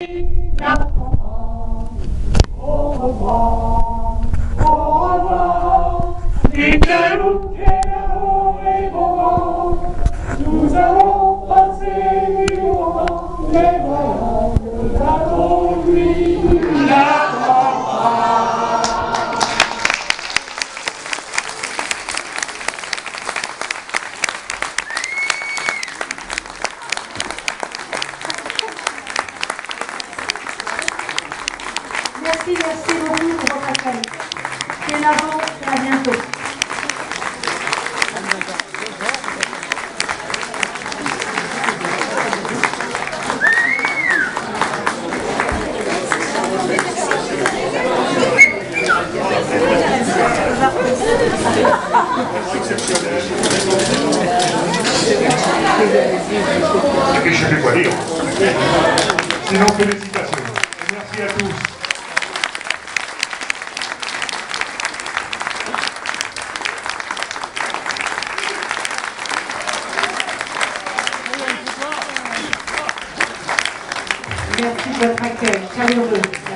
Au revoir, au revoir, dites-nous quel amour est bon. Nous allons passer du moment, les voyages, la conduite, la campagne. Merci beaucoup pour votre accueil. Et là-bas, et à bientôt. Et je ne sais quoi dire. Sinon, félicitations. Merci à tous. Merci de votre accueil chaleureux.